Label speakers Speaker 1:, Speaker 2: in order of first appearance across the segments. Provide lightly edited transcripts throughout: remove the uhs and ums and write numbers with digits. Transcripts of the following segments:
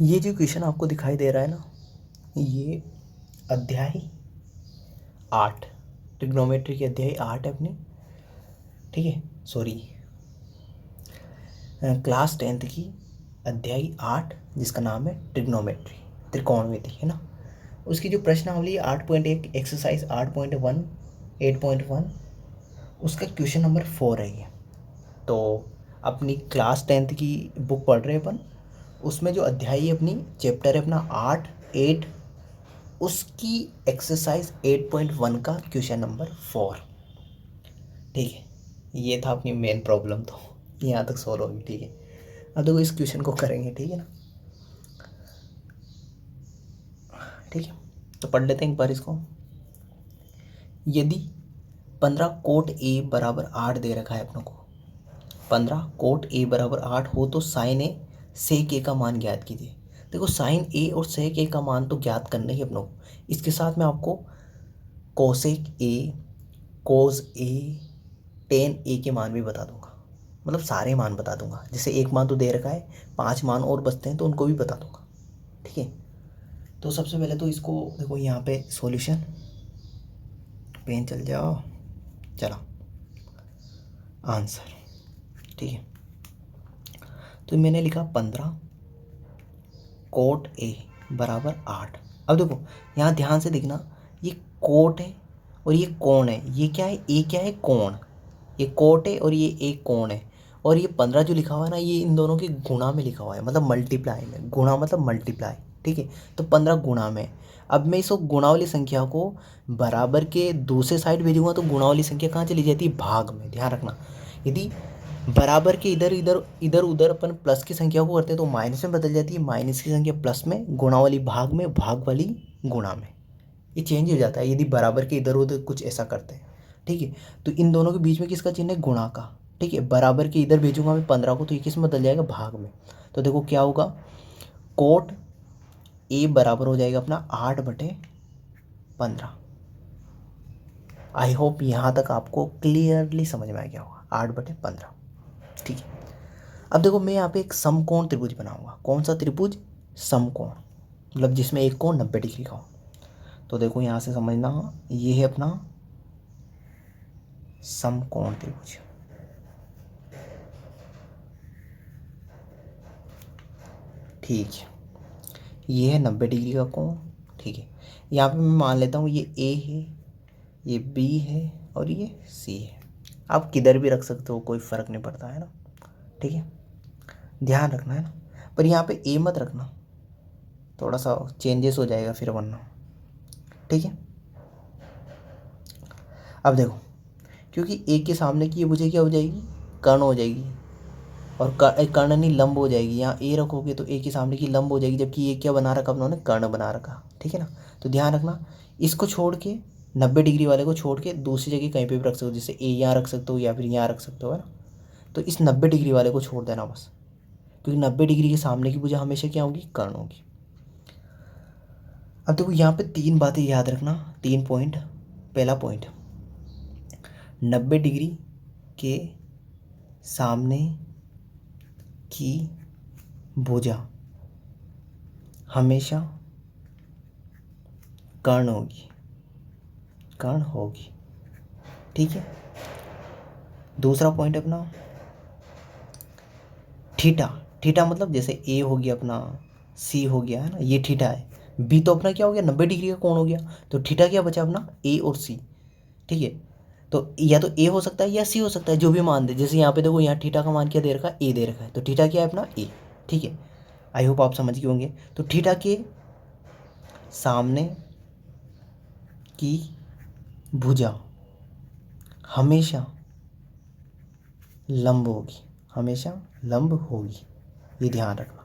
Speaker 1: ये जो क्वेश्चन आपको दिखाई दे रहा है ना, ये अध्याय 8, ट्रिग्नोमेट्री की अध्याय 8 है अपनी, ठीक है। सॉरी, क्लास 10th की अध्याय 8 जिसका नाम है ट्रिग्नोमेट्री, त्रिकोणमिति, है ना। उसकी जो प्रश्नावली 8.1 एक्सरसाइज 8.1 8.1 उसका क्वेश्चन नंबर 4 है ये। तो अपनी क्लास 10th की बुक पढ़ रहे हैं अपन, उसमें जो अध्याय है अपनी चैप्टर है अपना 8 8, उसकी एक्सरसाइज 8.1 का क्वेश्चन नंबर 4, ठीक है। ये था अपनी मेन प्रॉब्लम, तो यहाँ तक सॉल्व होगी, ठीक है। अब देखो इस क्वेश्चन को करेंगे, ठीक है ना, ठीक है। तो पढ़ लेते हैं एक बार इसको। यदि 15 कोट ए बराबर 8 दे रखा है अपनों को, 15 कोट ए बराबर 8 हो तो साइन ए सेक ए का मान ज्ञात कीजिए। देखो साइन ए और सेक ए का मान तो ज्ञात करना ही अपनों को, इसके साथ मैं आपको कोसेक ए, कोस ए, टेन ए के मान भी बता दूंगा, मतलब सारे मान बता दूंगा। जैसे एक मान तो दे रखा है, 5 मान और बचते हैं तो उनको भी बता दूंगा, ठीक है। तो सबसे पहले तो इसको देखो, यहाँ पे सॉल्यूशन, पेन चल जाओ, चला आंसर, ठीक है। तो मैंने लिखा 15 कोट ए बराबर 8। अब देखो यहाँ ध्यान से देखना, ये कोट है और ये कोण है। ये क्या है, ए क्या है, कोण। ये कोट है और ये एक कोण है। और ये 15 जो लिखा हुआ है ना, ये इन दोनों के गुणा में लिखा हुआ है, मतलब मल्टीप्लाई में। गुणा मतलब मल्टीप्लाई, ठीक है। तो 15 गुणा में, अब मैं इसको गुणा वाली संख्या को बराबर के दूसरे साइड भेजूंगा तो गुणा वाली संख्या कहाँ चली जाती है, भाग में। ध्यान रखना, यदि बराबर के इधर इधर इधर उधर अपन प्लस की संख्या को करते हैं तो माइनस में बदल जाती है, माइनस की संख्या प्लस में, गुणा वाली भाग में, भाग वाली गुणा में। ये चेंज हो जाता है यदि बराबर के इधर उधर कुछ ऐसा करते हैं, ठीक है। तो इन दोनों के बीच में किसका चिन्ह है, गुणा का, ठीक है। बराबर के इधर भेजूंगा मैं 15 को तो ये किस में बदल जाएगा, भाग में। तो देखो क्या होगा, कोट ए बराबर हो जाएगा अपना 8/15। आई होप यहाँ तक आपको क्लियरली समझ में आ गया होगा, 8/15, ठीक है। अब देखो मैं यहाँ पे एक समकोण त्रिभुज बनाऊंगा। कौन सा त्रिभुज, समकोण, मतलब जिसमें एक कोण 90 डिग्री का हो। तो देखो यहाँ से समझना, ये है अपना समकोण त्रिभुज, ठीक है। ये है 90 डिग्री का कोण, ठीक है। यहाँ पे मैं मान लेता हूँ ये ए है, ये बी है और ये सी है। आप किधर भी रख सकते हो, कोई फ़र्क नहीं पड़ता, है ना, ठीक है। ध्यान रखना है ना, पर यहाँ पे ए मत रखना, थोड़ा सा चेंजेस हो जाएगा फिर वरना, ठीक है। अब देखो, क्योंकि ए के सामने की ये मुझे क्या हो जाएगी, कर्ण हो जाएगी, और कर्ण नहीं लंब हो जाएगी। यहाँ ए रखोगे तो ए के सामने की लंब हो जाएगी, जबकि ये क्या बना रखा उन्होंने, कर्ण बना रखा, ठीक है ना। तो ध्यान रखना, इसको छोड़ के 90 डिग्री वाले को छोड़ के दूसरी जगह कहीं पे भी रख सकते हो, जैसे ए यहाँ रख सकते हो या फिर यहाँ रख सकते हो, है ना। तो इस 90 डिग्री वाले को छोड़ देना बस, क्योंकि 90 डिग्री के सामने की भुजा हमेशा क्या होगी, कर्ण होगी। अब देखो यहाँ पे 3 बातें याद रखना, 3 पॉइंट। पहला पॉइंट, 90 डिग्री के सामने की भुजा हमेशा कर्ण होगी, कर्ण होगी, ठीक है। दूसरा पॉइंट अपना थीटा, थीटा मतलब जैसे ए हो गया अपना, सी हो गया, है ना, ये थीटा है। बी तो अपना क्या हो गया, 90 डिग्री का कोण हो गया, तो थीटा क्या बचा अपना, ए और सी, ठीक है। तो या तो ए हो सकता है या सी हो सकता है, जो भी मान दे। जैसे यहाँ पे देखो, यहाँ थीटा का मान क्या दे रखा है, ए दे रखा है, तो थीटा क्या है अपना, ए, ठीक है। आई होप आप समझ गए होंगे। तो थीटा के सामने की भुजा हमेशा लंब होगी, हमेशा लंब होगी, ये ध्यान रखना।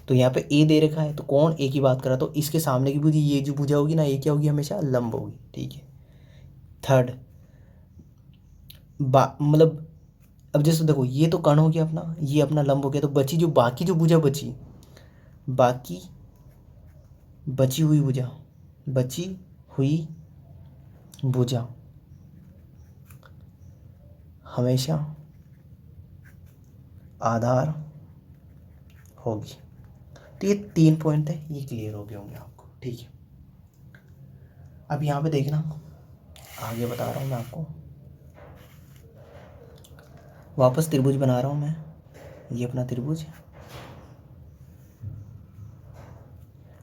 Speaker 1: तो यहाँ पे ए दे रखा है तो कौन, ए की बात करा, तो इसके सामने की भुजा, ये जो भुजा होगी ना, ये क्या होगी, हमेशा लंब होगी, ठीक है। थर्ड, मतलब अब जैसे देखो, ये तो कर्ण हो गया अपना, ये अपना लंब हो गया, तो बची जो बाकी जो भुजा बची, बाकी बची हुई भुजा, बची हुई भुजा हमेशा आधार होगी, तो ये 3 पॉइंट है, ये क्लियर हो गए होंगे आपको। ठीक है, अब यहाँ पे देखना, आगे बता रहा हूँ मैं आपको, वापस त्रिभुज बना रहा हूँ मैं, ये अपना त्रिभुज,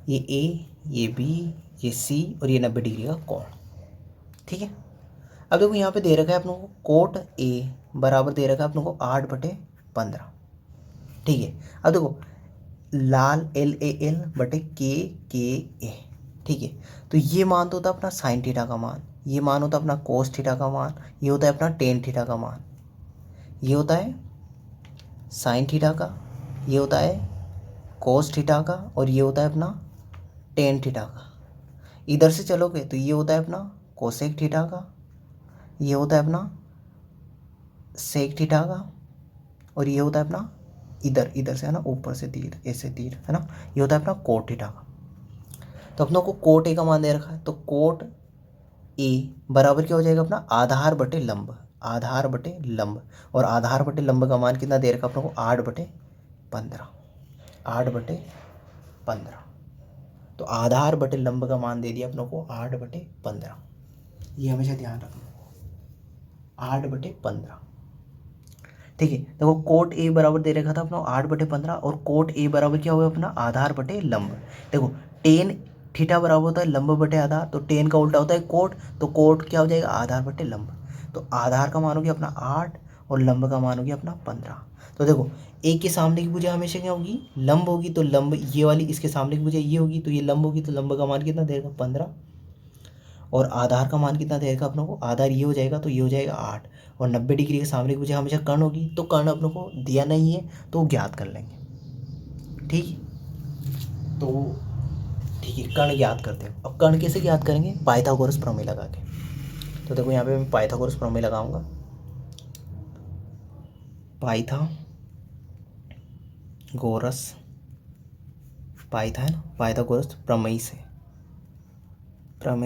Speaker 1: ये ए, ये बी, ये सी और ये 90 डिग्री का कोण। ठीक है, अब देखो यहाँ पे दे रखा है अपनों को कोट ए बराबर दे रखा है अपनों को 8/15। ठीक है, अब देखो लाल LAL बटे के ए। ठीक है, तो ये मान तो होता है अपना साइन थीटा का मान, ये मान होता है अपना कोस थीटा का मान, ये होता है अपना टेन थीटा का मान, ये होता है साइन थीटा का, ये होता है कोस थीटा का और ये होता है अपना टेन थीटा का। इधर से चलोगे तो ये होता है अपना कोसेक थीटा का, ये होता है अपना सेक थीटा का और ये होता है अपना इधर से है ना, ऊपर से तीर, ऐसे तीर है ना, ये होता है अपना कोट थीटा का। तो अपनों को कोट ए का मान दे रखा है, तो कोट ए बराबर क्या हो जाएगा अपना आधार बटे लंब, आधार बटे लंब, और आधार बटे लंब का मान कितना दे रखा अपनों को 8/15, 8/15। तो आधार बटे लंब का मान दे दिया अपनों को 8/15, ये हमेशा ध्यान रखना, 8/15। ठीक है, देखो कोट ए बराबर दे रखा था अपना 8/15 और कोट ए बराबर क्या हुआ अपना आधार बटे लंब। देखो टेन थीटा बराबर होता है लंब बटे आधार, तो टेन का उल्टा होता है कोट, तो कोट क्या हो जाएगा आधार बटे लंब। तो आधार का मान हो गया अपना 8 और लंब का मान हो गया अपना 15। तो देखो ए के सामने की भुजा हमेशा क्या होगी, लंब होगी, तो लंब ये वाली इसके सामने की भुजा ये होगी, तो ये लंब होगी, तो लंब का मान कितना देगा 15, और आधार का मान कितना देगा अपनों को, आधार ये हो जाएगा तो ये हो जाएगा 8, और 90 डिग्री के सामने की भुजा हमेशा कर्ण होगी, तो कर्ण अपनों को दिया नहीं है तो ज्ञात कर लेंगे। ठीक है, तो ठीक है कर्ण ज्ञात करते हैं। अब कर्ण कैसे ज्ञात करेंगे, पाइथागोरस प्रमेय लगा के। तो देखो यहाँ पे मैं पाइथागोरस प्रमेय लगाऊंगा, पाइथा है ना, पाइथागोरस प्रमेय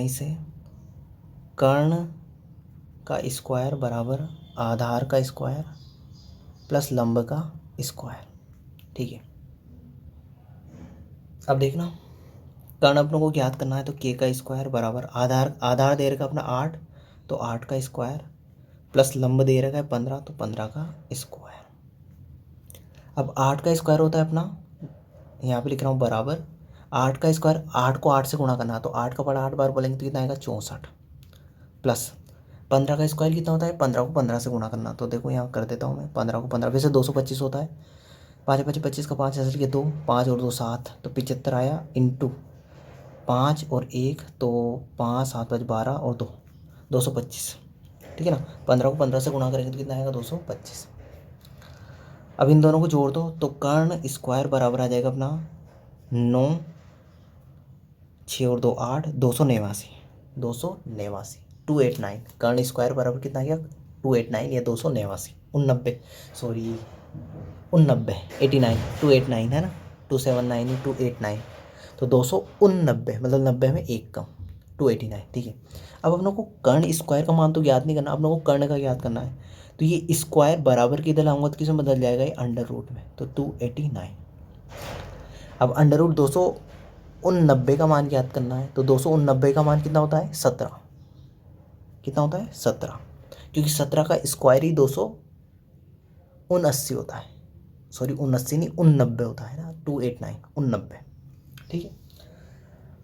Speaker 1: से कर्ण का स्क्वायर बराबर आधार का स्क्वायर प्लस लंब का स्क्वायर। ठीक है, अब देखना कर्ण अपनों को ज्ञात करना है, तो के का स्क्वायर बराबर आधार दे रखा अपना 8, तो 8 का स्क्वायर प्लस लंब दे रखा है 15, तो 15 का स्क्वायर। अब 8 का स्क्वायर होता है अपना, यहाँ पे लिख रहा हूँ बराबर 8 का स्क्वायर, 8 को 8 से गुणा करना है, तो 8 का पड़ा 8 बार बोलेंगे तो कितना आएगा 64, प्लस 15 का स्क्वायर कितना होता है, 15 को 15 से गुणा करना। तो देखो यहाँ कर देता हूँ मैं, 15 को 15 वैसे 225 होता है, 5 5 25 का 5 असल के 2, 5 और 2 7, तो 75 आया, इंटू 5 और 1 तो 5 7 5 12 और 2 225। ठीक है ना, 15 को 15 से गुणा करेंगे तो कितना आएगा 225। अब इन दोनों को जोड़ दो, तो कर्ण स्क्वायर बराबर आ जाएगा अपना 9, 6 और 2 8, 289, 289। कर्ण स्क्वायर बराबर कितना आ गया 289 या 289, 89 289 है ना, 279 289, तो 289 मतलब 90 में एक कम, 289। ठीक है, अब हम लोग को कर्ण स्क्वायर का मान तो ज्ञात नहीं करना, अब लोगों को कर्ण का ज्ञात करना है, तो ये स्क्वायर बराबर के इधर लाऊंगा तो किसमें बदल जाएगा, ये अंडर रूट में, तो 289। अब अंडर रूट 289 का मान ज्ञात करना है, तो 289 का मान कितना होता है 17, कितना होता है 17, क्योंकि 17 का स्क्वायर ही 279 होता है, सॉरी 79 नहीं 89 होता है ना, 289 89। ठीक है,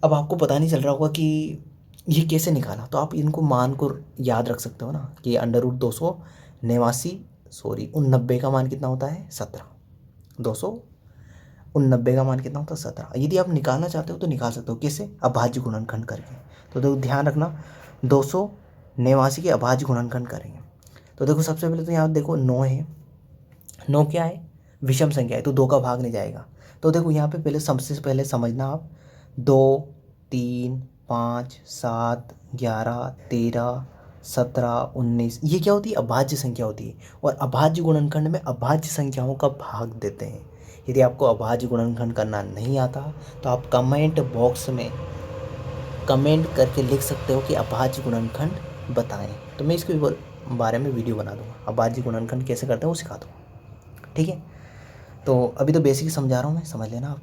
Speaker 1: अब आपको पता नहीं चल रहा होगा कि ये कैसे निकाला, तो आप इनको मान को याद रख सकते हो ना, कि अंडर रूट 289 का मान कितना होता है 17, 289 का मान कितना होता है 17। यदि आप निकालना चाहते हो तो निकाल सकते हो, कैसे, अभाज्य गुणनखंड करके। तो देखो ध्यान रखना 289 के अभाज्य गुणनखंड करेंगे, तो देखो सबसे पहले तो यहाँ देखो 9 है, 9 क्या है विषम संख्या है, तो 2 का भाग नहीं जाएगा। तो देखो यहाँ पे पहले सबसे पहले समझना आप, 2 3 5 7 11 13 17 19, ये क्या होती है अभाज्य संख्या होती है, और अभाज्य गुणनखंड में अभाज्य संख्याओं का भाग देते हैं। यदि आपको अभाज्य गुणनखंड करना नहीं आता तो आप कमेंट बॉक्स में कमेंट करके लिख सकते हो कि अभाज्य गुणनखंड बताएं, तो मैं इसके बारे में वीडियो बना दूंगा, अभाज्य गुणनखंड कैसे करते हैं वो सिखा दूँगा। ठीक है, तो अभी तो बेसिक समझा रहा हूँ मैं, समझ लेना आप।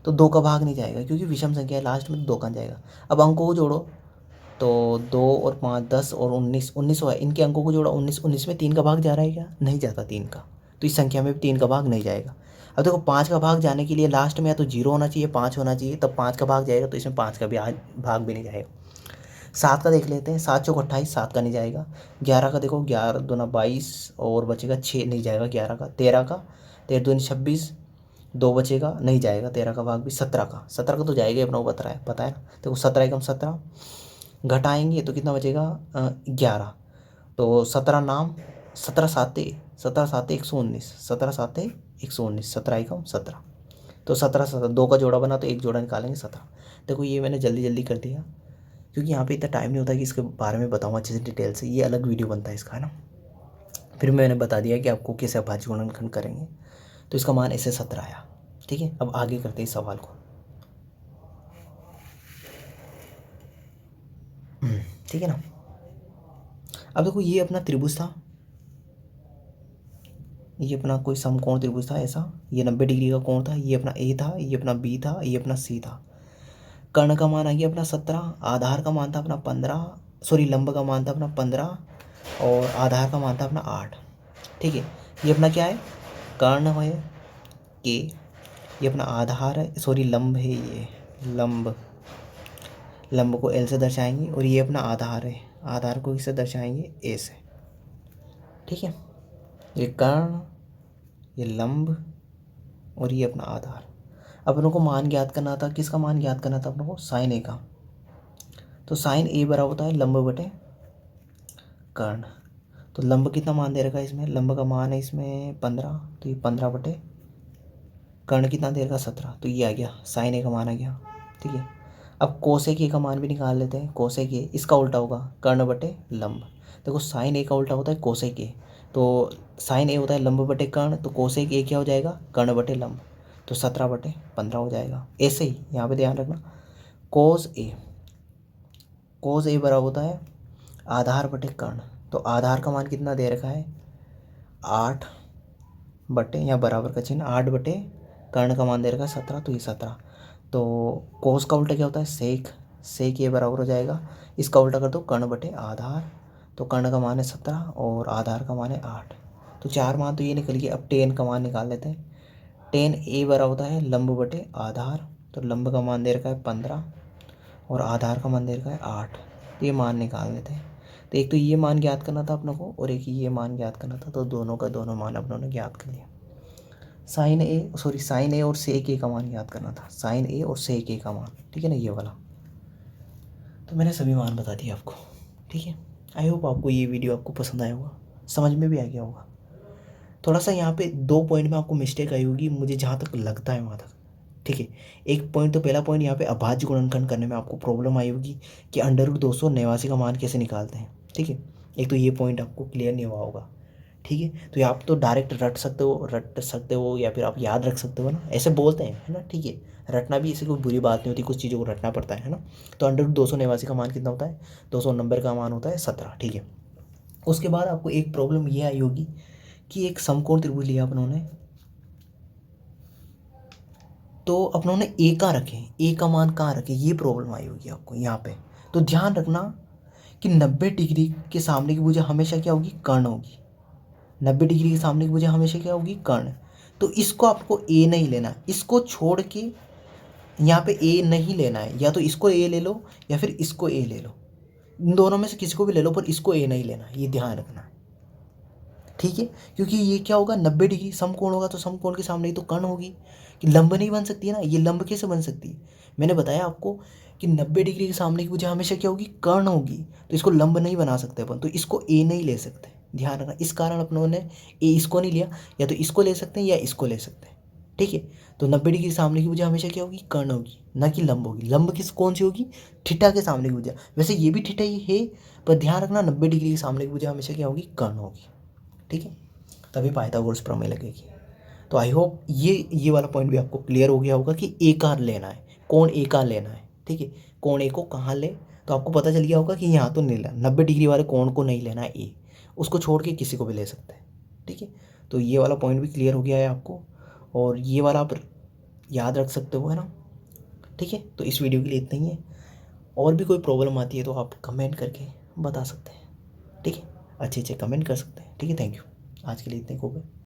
Speaker 1: तो 2 का भाग नहीं जाएगा क्योंकि विषम संख्या है, लास्ट में 2 का जाएगा। अब अंकों को जोड़ो तो 2 और 5 10 और 19 19 हुआ। इनके अंकों को जोड़ा 19 19 में 3 का भाग जा रहा है क्या? नहीं जाता 3 का, तो इस संख्या में भी 3 का भाग नहीं जाएगा। अब देखो 5 का भाग जाने के लिए लास्ट में या तो 0 होना चाहिए 5 होना चाहिए, तब 5 का भाग जाएगा, तो इसमें 5 का भी भाग भी नहीं जाएगा। 7 का देख लेते हैं, 7 चौक 28, 7 का नहीं जाएगा। 11 का देखो, 11 दूना 22 और बचेगा 6, नहीं जाएगा 11 का। 13 का, 13 दूनी 26, 2 बचेगा, नहीं जाएगा 13 का भाग भी। 17 का, 17 का तो जाएगा अपना को पता है ना। देखो 17 एकम 17, घटाएंगे तो कितना बचेगा 11, तो 17 नाम, 17 साते 119, 17 साते 119, 17 एकम 17, तो 17 17 2 का जोड़ा बना तो एक जोड़ा निकालेंगे 17। देखो ये मैंने जल्दी जल्दी कर दिया क्योंकि यहाँ पे इतना टाइम नहीं होता कि इसके बारे में बताऊँ अच्छे से डिटेल से, ये अलग वीडियो बनता है इसका, है ना। फिर मैंने बता दिया कि आपको कैसे अभाज्य गुणनखंड करेंगे, तो इसका मान ऐसे 17 आया। ठीक है, अब आगे करते हैं इस सवाल को। ठीक है ना। अब देखो ये अपना त्रिभुज था, ये अपना कोई समकोण त्रिभुज था ऐसा, ये 90 डिग्री का कोण था, ये अपना ए था, ये अपना बी था, ये अपना सी था। कर्ण का मान आ गया अपना 17, आधार का मान था अपना 15, सॉरी लंब का मान था अपना 15 और आधार का मान था अपना 8। ठीक है, ये अपना क्या है, कर्ण है के, ये अपना आधार है, सॉरी लंब है, ये लंब को एल से दर्शाएंगे, और ये अपना आधार है, आधार को इससे दर्शाएंगे ए से। ठीक है, ये कर्ण, ये लंब और ये अपना आधार। अपनों को मान ज्ञात करना था, किसका मान ज्ञात करना था अपनों को, साइन ए का। तो साइन ए बराबर होता है लंब बटे कर्ण। तो लंब कितना मान दे रखा है इसमें, लंब का मान है इसमें 15, तो ये 15 बटे कर्ण कितना दे रखा 17, तो ये आ गया साइन ए का मान आ गया। ठीक है, अब कोसेक ए का मान भी निकाल लेते हैं। कोसेक ए इसका उल्टा होगा कर्ण बटे लंब। देखो साइन ए का उल्टा होता है कोसेक ए, तो साइन ए होता है लंब बटे कर्ण, तो कोसेक ए क्या हो जाएगा, कर्ण बटे लंब, तो 17 बटे 15 हो जाएगा। ऐसे ही यहाँ पे ध्यान रखना, कोस ए बराबर होता है आधार बटे कर्ण, तो आधार का मान कितना दे रखा है 8 बटे, यहाँ बराबर का चिन्ह, 8 बटे कर्ण का मान दे रखा है 17, तो ये 17। तो कोस का उल्टा क्या होता है सेक ये बराबर हो जाएगा, इसका उल्टा कर दो कर्ण बटे आधार, तो कर्ण का मान है 17 और आधार का मान है 8, तो 4 मान तो ये निकल गया। अब टेन का मान निकाल लेते हैं। टेन ए बराबर होता है लंब बटे आधार, तो लंब का मान दे रखा है 15 और आधार का मान दे रखा है 8, तो ये मान निकाल लेते हैं। तो एक तो ये मान ज्ञात करना था अपनों को और एक ये मान ज्ञात करना था, तो दोनों का दोनों मान अपनों ने ज्ञात कर लिया। साइन ए और सेक ए का मान ज्ञात करना था, साइन ए और सेक ए का मान, ठीक है ना, ये वाला। तो मैंने सभी मान बता दिए आपको। ठीक है, आई होप आपको ये वीडियो आपको पसंद आया होगा, समझ में भी आ गया होगा। थोड़ा सा यहाँ पे 2 पॉइंट में आपको मिस्टेक आई होगी, मुझे जहाँ तक लगता है वहाँ तक। ठीक है, एक पॉइंट तो पहला पॉइंट यहाँ पे अभाज्य गुणनखंड करने में आपको प्रॉब्लम आई होगी कि √289 का मान कैसे निकालते हैं। ठीक है, एक तो ये पॉइंट आपको क्लियर नहीं हुआ होगा। ठीक है, तो आप तो डायरेक्ट रट सकते हो या फिर आप याद रख सकते हो ना, ऐसे बोलते हैं, है ना। ठीक है, रटना भी ऐसी कोई बुरी बात नहीं होती, कुछ चीज़ों को रटना पड़ता है ना। तो √289 का मान कितना होता है, 290 का मान होता है 17। ठीक है, उसके बाद आपको एक प्रॉब्लम ये आई होगी कि एक समकोण त्रिभुज लिया अपनों ने, तो अपनों ने ए का रखे, ए का मान कहाँ रखे, ये प्रॉब्लम आई होगी आपको यहाँ पे। तो ध्यान रखना कि 90 डिग्री के सामने की भुजा हमेशा क्या होगी, कर्ण होगी। 90 डिग्री के सामने की भुजा हमेशा क्या होगी, कर्ण। तो इसको आपको ए नहीं लेना, इसको छोड़ के यहाँ पे ए नहीं लेना है, या तो इसको ए ले लो या फिर इसको ए ले लो, इन दोनों में से किसी को भी ले लो, पर इसको ए नहीं लेना, ये ध्यान रखना। ठीक है, क्योंकि ये क्या होगा, 90 डिग्री समकोण होगा, तो समकोण के सामने ही तो कर्ण होगी, कि लंब नहीं बन सकती है ना, ये लंब कैसे बन सकती है। मैंने बताया आपको कि 90 डिग्री के सामने की भुजा हमेशा क्या होगी, कर्ण होगी, तो इसको लंब नहीं बना सकते अपन, तो इसको ए नहीं ले सकते, ध्यान रखना। इस कारण अपनों ने ए इसको नहीं लिया, या तो इसको ले सकते हैं या इसको ले सकते हैं। ठीक है, तो 90 डिग्री के सामने की भुजा हमेशा क्या होगी, कर्ण होगी, ना कि लंब होगी। लंब किस कौन सी होगी, थीटा के सामने की भुजा। वैसे ये भी थीटा ही है, पर ध्यान रखना 90 डिग्री के सामने की भुजा हमेशा क्या होगी, कर्ण होगी। ठीक है, तभी पाइथागोरस प्रमेय लगेगी। तो आई होप ये वाला पॉइंट भी आपको क्लियर हो गया होगा कि ए का लेना है, कोण ए का लेना है। ठीक है, कोण ए को कहाँ ले, तो आपको पता चल गया होगा कि यहाँ तो नहीं लेना, 90 डिग्री वाले कोण को नहीं लेना है ए, उसको छोड़ के किसी को भी ले सकते हैं। ठीक है, तो ये वाला पॉइंट भी क्लियर हो गया है आपको। और ये वाला आप याद रख सकते हो, है ना। ठीक है, तो इस वीडियो के लिए इतना ही है। और भी कोई प्रॉब्लम आती है तो आप कमेंट करके बता सकते हैं। ठीक है, अच्छे अच्छे कमेंट कर सकते हैं। ठीक है, थैंक यू। आज के लिए इतने को हो गए।